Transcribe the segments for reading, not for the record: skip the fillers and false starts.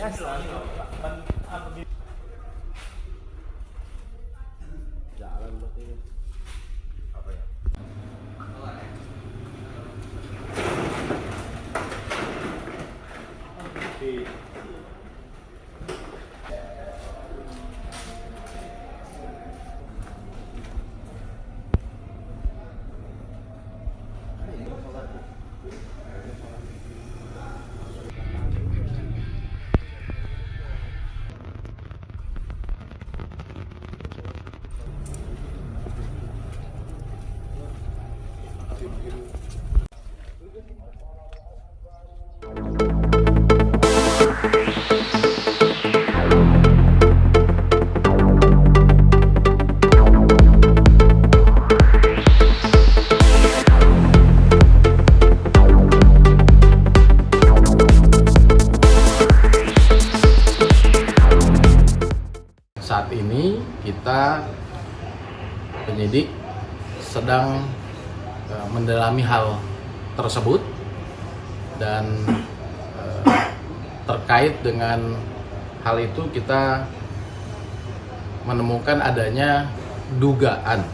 biasa jalan berarti apa ya? Saat ini kita penyidik sedang mendalami hal tersebut dan terkait dengan hal itu kita menemukan adanya dugaan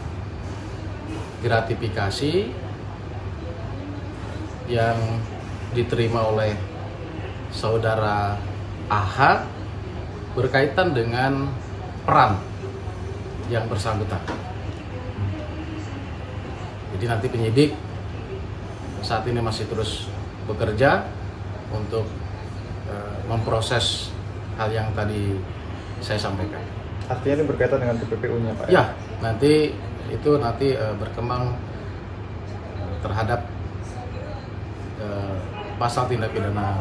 gratifikasi yang diterima oleh saudara AH berkaitan dengan peran yang bersangkutan. Jadi nanti penyidik saat ini masih terus bekerja untuk memproses hal yang tadi saya sampaikan. Artinya ini berkaitan dengan TPPU-nya, Pak? Ya, nanti itu berkembang terhadap pasal tindak pidana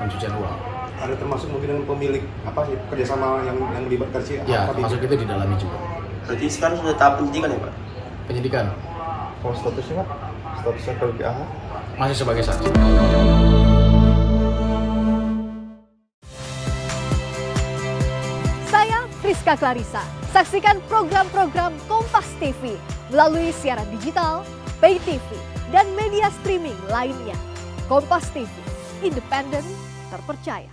pencucian uang. Ada termasuk mungkin dengan pemilik kerjasama yang melibatkan si ya, termasuk itu didalami juga. Berarti sekarang sudah tahap penyidikan ya, Pak? Penyidikan. Kalau statusnya, Pak? Statusnya kalau di AH? Masih sebagai saksi. Saya Priska Clarissa. Saksikan program-program Kompas TV melalui siaran digital, pay TV, dan media streaming lainnya. Kompas TV, independen, terpercaya.